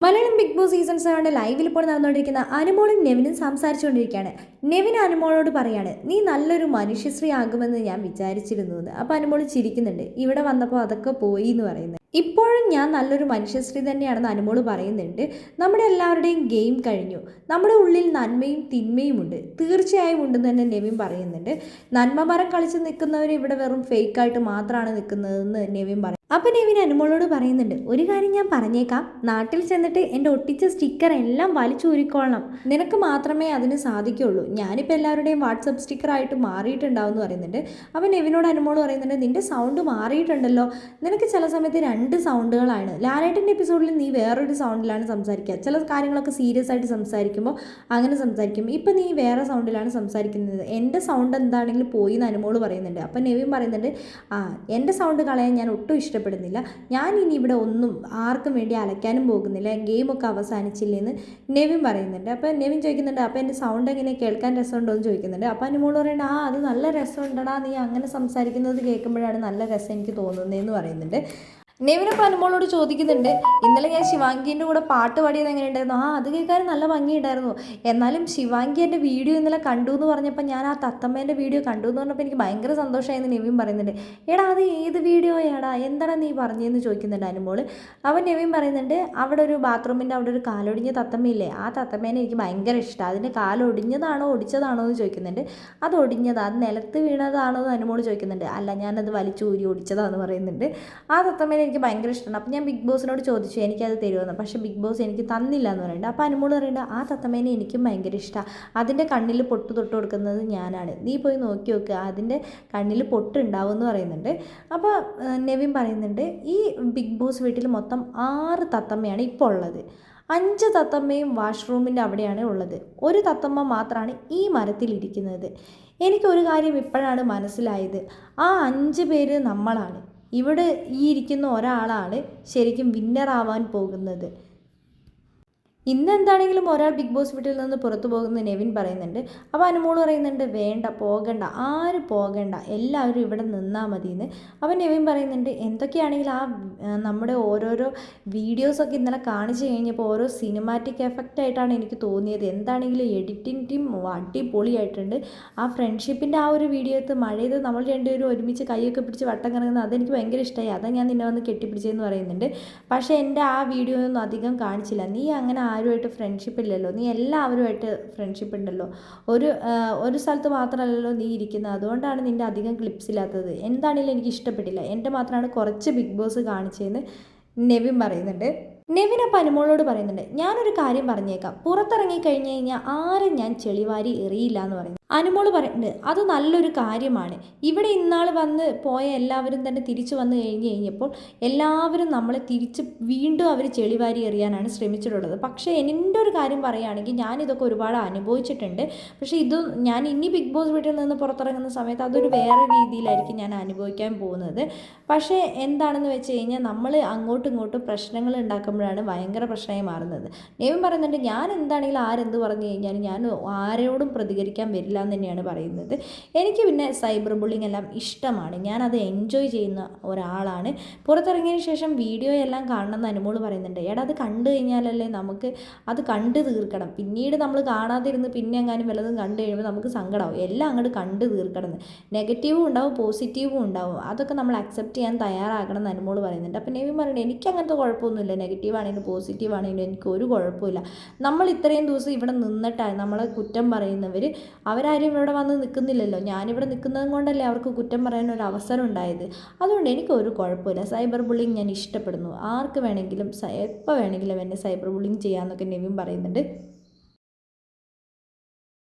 Malayalam big boss season 7 ലൈവിൽ ഇപ്പോൾ നടന്നുകൊണ്ടിരിക്കുന്ന അനുമോളും നെവിനും സംസാരിച്ചുകൊണ്ടിരിക്കുകയാണ്. നെവിൻ അനുമോളോട് പറയാണ്, നീ നല്ലൊരു മനുഷ്യശ്രീ ആകുമെന്ന് ഞാൻ വിചാരിച്ചിരുന്നു എന്ന്. അപ്പോൾ അനുമോൾ ചിരിക്കുന്നുണ്ട്. ഇവിടെ വന്നപ്പോൾ അതൊക്കെ പോയി എന്ന് പറയുന്നത്. ഇപ്പോഴും ഞാൻ നല്ലൊരു മനുഷ്യശ്രീ തന്നെയാണെന്ന് അനുമോൾ പറയുന്നുണ്ട്. നമ്മുടെ എല്ലാവരുടെയും ഗെയിം കഴിഞ്ഞു. നമ്മുടെ ഉള്ളിൽ നന്മയും തിന്മയും ഉണ്ട്, തീർച്ചയായും ഉണ്ടെന്ന് തന്നെ നെവിൻ പറയുന്നുണ്ട്. നന്മ മരം കളിച്ച് നിൽക്കുന്നവർ ഇവിടെ വെറും ഫേക്കായിട്ട് മാത്രമാണ് നിൽക്കുന്നതെന്ന് നെവിൻ പറയും. അപ്പം നെവിൻ അനുമോളോട് പറയുന്നുണ്ട്, ഒരു കാര്യം ഞാൻ പറഞ്ഞേക്കാം, നാട്ടിൽ ചെന്നിട്ട് എൻ്റെ ഒട്ടിച്ച സ്റ്റിക്കർ എല്ലാം വലിച്ചൂരിക്കൊള്ളണം, നിനക്ക് മാത്രമേ അതിന് സാധിക്കുള്ളൂ. ഞാനിപ്പോൾ എല്ലാവരുടെയും വാട്സപ്പ് സ്റ്റിക്കറായിട്ട് മാറിയിട്ടുണ്ടാവും എന്ന് പറയുന്നുണ്ട്. അപ്പം നെവിനോട് അനുമോൾ പറയുന്നുണ്ട്, നിൻ്റെ സൗണ്ട് മാറിയിട്ടുണ്ടല്ലോ, നിനക്ക് ചില സമയത്ത് രണ്ട് സൗണ്ടുകളാണ്. ലാലേട്ടൻ്റെ എപ്പിസോഡിൽ നീ വേറൊരു സൗണ്ടിലാണ് സംസാരിക്കുക, ചില കാര്യങ്ങളൊക്കെ സീരിയസ് ആയിട്ട് സംസാരിക്കുമ്പോൾ അങ്ങനെ സംസാരിക്കും. ഇപ്പം നീ വേറെ സൗണ്ടിലാണ് സംസാരിക്കുന്നത്, എൻ്റെ സൗണ്ട് എന്താണെങ്കിലും പോയി എന്ന് അനുമോൾ പറയുന്നുണ്ട്. അപ്പം നെവിൻ പറയുന്നുണ്ട്, എൻ്റെ സൗണ്ട് കളയാൻ ഞാൻ ഒട്ടും ഇഷ്ടപ്പെടുന്നില്ല, ഞാൻ ഇനി ഇവിടെ ഒന്നും ആർക്കും വേണ്ടി അലയ്ക്കാനും പോകുന്നില്ല, ഗെയിമൊക്കെ അവസാനിച്ചില്ലെന്ന് നെവിൻ പറയുന്നുണ്ട്. അപ്പോൾ നെവിൻ ചോദിക്കുന്നുണ്ട്, അപ്പോൾ എൻ്റെ സൗണ്ട് എങ്ങനെ കേൾക്കാൻ രസമുണ്ടോ എന്ന് ചോദിക്കുന്നുണ്ട്. അപ്പോൾ അനുമോൾ പറയുന്നുണ്ട്, അത് നല്ല രസമുണ്ടടാ, നീ അങ്ങനെ സംസാരിക്കുന്നത് കേൾക്കുമ്പോഴാണ് നല്ല രസം എനിക്ക് തോന്നുന്നതെന്ന് പറയുന്നുണ്ട്. നെവിനപ്പോൾ അനുമോളോട് ചോദിക്കുന്നുണ്ട്, ഇന്നലെ ഞാൻ ശിവാംഗീൻ്റെ കൂടെ പാട്ട് പാടിയത് എങ്ങനെ ഉണ്ടായിരുന്നു? അത് കേൾക്കാൻ നല്ല ഭംഗിയുണ്ടായിരുന്നു, എന്നാലും ശിവാംഗി എൻ്റെ വീഡിയോ ഇന്നലെ കണ്ടു എന്ന് പറഞ്ഞപ്പോൾ ഞാൻ ആ തത്തമ്മേൻ്റെ വീഡിയോ കണ്ടു എന്ന് പറഞ്ഞപ്പോൾ എനിക്ക് ഭയങ്കര സന്തോഷമായെന്ന് നെവിൻ പറയുന്നുണ്ട്. എടാ അത് ഏത് വീഡിയോ ഏടാ, എന്താണ് നീ പറഞ്ഞതെന്ന് ചോദിക്കുന്നുണ്ട് അനുമോൾ. അവൻ നെവിൻ പറയുന്നുണ്ട്, അവിടെ ഒരു ബാത്റൂമിൻ്റെ അവിടെ ഒരു കാലൊടിഞ്ഞ തത്തമ്മയില്ലേ, ആ തത്തമ്മേനെ എനിക്ക് ഭയങ്കര ഇഷ്ടമാണ്, അതിൻ്റെ കാലൊടിഞ്ഞതാണോ ഒടിച്ചതാണോ എന്ന് ചോദിക്കുന്നുണ്ട്. അത് ഒടിഞ്ഞതാ, അത് നിലത്ത് വീണതാണോ എന്ന് അനുമോൾ ചോദിക്കുന്നുണ്ട്. അല്ല, ഞാനത് വലിച്ചു ഊരി ഒടിച്ചതാണെന്ന് പറയുന്നുണ്ട്. ആ തത്തമ്മേനെ എനിക്ക് ഭയങ്കര ഇഷ്ടമാണ്. അപ്പോൾ ഞാൻ ബിഗ് ബോസിനോട് ചോദിച്ചു എനിക്കത് തരുമെന്ന്, പക്ഷേ ബിഗ് ബോസ് എനിക്ക് തന്നില്ല എന്ന് പറയുന്നുണ്ട്. അപ്പോൾ അനുമോൾ പറയുന്നുണ്ട്, ആ തത്തമ്മേനെ എനിക്കും ഭയങ്കര ഇഷ്ടമാണ്, അതിൻ്റെ കണ്ണിൽ പൊട്ട് തൊട്ട് കൊടുക്കുന്നത് ഞാനാണ്, നീ പോയി നോക്കി നോക്കുക, അതിൻ്റെ കണ്ണിൽ പൊട്ടുണ്ടാവും എന്ന് പറയുന്നുണ്ട്. അപ്പോൾ നെവിൻ പറയുന്നുണ്ട്, ഈ ബിഗ് ബോസ് വീട്ടിൽ മൊത്തം 6 തത്തമ്മയാണ് ഇപ്പോൾ ഉള്ളത്. 5 തത്തമ്മയും വാഷ്റൂമിൻ്റെ അവിടെയാണ് ഉള്ളത്, ഒരു തത്തമ്മ മാത്രമാണ് ഈ മരത്തിലിരിക്കുന്നത്. എനിക്കൊരു കാര്യം ഇപ്പോഴാണ് മനസ്സിലായത്, ആ 5 പേര് നമ്മളാണ്, ഇവിടെ ഈ ഇരിക്കുന്ന ഒരാളാണ് ശരിക്കും വിന്നറാവാൻ പോകുന്നത്. ഇന്ന് എന്താണെങ്കിലും ഒരാൾ ബിഗ് ബോസ് വീട്ടിൽ നിന്ന് പുറത്തു പോകുന്ന നെവിൻ പറയുന്നുണ്ട്. അപ്പോൾ അനുമോൾ പറയുന്നുണ്ട്, വേണ്ട പോകണ്ട, ആരും പോകണ്ട, എല്ലാവരും ഇവിടെ നിന്നാൽ മതി എന്ന്. അപ്പോൾ നെവിൻ പറയുന്നുണ്ട്, എന്തൊക്കെയാണെങ്കിലും നമ്മുടെ ഓരോരോ വീഡിയോസൊക്കെ ഇന്നലെ കാണിച്ചു കഴിഞ്ഞപ്പോൾ ഓരോ സിനിമാറ്റിക് എഫക്റ്റ് ആയിട്ടാണ് എനിക്ക് തോന്നിയത്. എന്താണെങ്കിലും എഡിറ്റിംഗ് ടീം അടിപൊളിയായിട്ടുണ്ട്. ആ ഫ്രണ്ട്ഷിപ്പിൻ്റെ ആ ഒരു വീഡിയോത്ത് മഴയത് നമ്മൾ രണ്ടുപേരും ഒരുമിച്ച് കൈയൊക്കെ പിടിച്ച് വട്ടം കറങ്ങുന്നത് അതെനിക്ക് ഭയങ്കര ഇഷ്ടമായി, അതാണ് ഞാൻ നിന്നെ വന്ന് കെട്ടിപ്പിടിച്ചതെന്ന് പറയുന്നുണ്ട്. പക്ഷേ എൻ്റെ ആ വീഡിയോ ഒന്നും അധികം കാണിച്ചില്ല, നീ അങ്ങനെ ആരുമായിട്ട് ഫ്രണ്ട്ഷിപ്പ് ഇല്ലല്ലോ, നീ എല്ലാവരുമായിട്ട് ഫ്രണ്ട്ഷിപ്പ് ഉണ്ടല്ലോ, ഒരു സ്ഥലത്ത് മാത്രമല്ലല്ലോ നീ ഇരിക്കുന്നത്, അതുകൊണ്ടാണ് നിൻ്റെ അധികം ക്ലിപ്സ് ഇല്ലാത്തത്, എന്താണെങ്കിലും എനിക്ക് ഇഷ്ടപ്പെട്ടില്ല, എൻ്റെ മാത്രമാണ് കുറച്ച് ബിഗ് ബോസ് കാണിച്ചതെന്ന് നെവിൻ പറയുന്നുണ്ട്. നെവിൻ അപ്പം അനുമോളോട് പറയുന്നുണ്ട്, ഞാനൊരു കാര്യം പറഞ്ഞേക്കാം, പുറത്തിറങ്ങി കഴിഞ്ഞ് കഴിഞ്ഞാൽ ആരും ഞാൻ ചെളിവാരി എറിയില്ല എന്ന് പറയുന്നു. അനുമോൾ പറയുന്നുണ്ട്, അത് നല്ലൊരു കാര്യമാണ്, ഇവിടെ ഇന്നാൾ വന്ന് പോയ എല്ലാവരും തന്നെ തിരിച്ചു വന്നു കഴിഞ്ഞപ്പോൾ എല്ലാവരും നമ്മളെ തിരിച്ച് വീണ്ടും അവർ ചെളിവാരി എറിയാനാണ് ശ്രമിച്ചിട്ടുള്ളത്. പക്ഷേ എൻ്റെ ഒരു കാര്യം പറയുകയാണെങ്കിൽ ഞാനിതൊക്കെ ഒരുപാട് അനുഭവിച്ചിട്ടുണ്ട്. പക്ഷേ ഞാൻ ഇനി ബിഗ് ബോസ് വീട്ടിൽ നിന്ന് പുറത്തിറങ്ങുന്ന സമയത്ത് അതൊരു വേറെ രീതിയിലായിരിക്കും ഞാൻ അനുഭവിക്കാൻ പോകുന്നത്. പക്ഷേ എന്താണെന്ന് വെച്ച് കഴിഞ്ഞാൽ നമ്മൾ അങ്ങോട്ടും ഇങ്ങോട്ടും പ്രശ്നങ്ങൾ ഉണ്ടാക്കുമ്പോഴാണ് ഭയങ്കര പ്രശ്നമായി മാറുന്നത്. നെവിൻ പറയുന്നുണ്ട്, ഞാൻ എന്താണെങ്കിലും ആരെന്ത് പറഞ്ഞു കഴിഞ്ഞാലും ഞാൻ ആരോടും പ്രതികരിക്കാൻ വരില്ല എന്ന് തന്നെയാണ് പറയുന്നത്. എനിക്ക് പിന്നെ സൈബർ ബുള്ളിങ് എല്ലാം ഇഷ്ടമാണ്, ഞാനത് എൻജോയ് ചെയ്യുന്ന ഒരാളാണ്. പുറത്തിറങ്ങിയതിന് ശേഷം വീഡിയോ എല്ലാം കാണണമെന്ന് അനുമോൾ പറയുന്നുണ്ട്. എടാ അത് കണ്ടു കഴിഞ്ഞാലല്ലേ നമുക്ക് അത് കണ്ടു തീർക്കണം, പിന്നീട് നമ്മൾ കാണാതിരുന്ന് പിന്നെ എങ്ങാനും വല്ലതും കണ്ടു കഴിയുമ്പോൾ നമുക്ക് സങ്കടമാവും. എല്ലാം അങ്ങോട്ട് കണ്ടു തീർക്കണം, നെഗറ്റീവും ഉണ്ടാവും പോസിറ്റീവും ഉണ്ടാവും, അതൊക്കെ നമ്മൾ അക്സെപ്റ്റ് ചെയ്യാൻ തയ്യാറാകണം എന്ന് അനുമോൾ പറയുന്നുണ്ട്. അപ്പം നെവിൻ പറയുന്നത്, എനിക്ക് അങ്ങനത്തെ കുഴപ്പമൊന്നുമില്ല, നെഗറ്റീവ് ആണെങ്കിലും പോസിറ്റീവ് ആണെങ്കിലും എനിക്കൊരു കുഴപ്പമില്ല, നമ്മൾ ഇത്രയും ദിവസം ഇവിടെ നിന്നിട്ടാണ് നമ്മളെ കുറ്റം പറയുന്നവർ അവരാരും ഇവിടെ വന്ന് നിൽക്കുന്നില്ലല്ലോ, ഞാനിവിടെ നിൽക്കുന്നത് കൊണ്ടല്ലേ അവർക്ക് കുറ്റം പറയാൻ ഒരു അവസരം ഉണ്ടായത്, അതുകൊണ്ട് എനിക്കൊരു കുഴപ്പമില്ല, സൈബർ ബുള്ളിങ് ഞാൻ ഇഷ്ടപ്പെടുന്നു, ആർക്ക് വേണമെങ്കിലും എപ്പോൾ വേണമെങ്കിലും എന്നെ സൈബർ ബുള്ളിങ് ചെയ്യാമെന്നൊക്കെ നെവിൻ പറയുന്നുണ്ട്.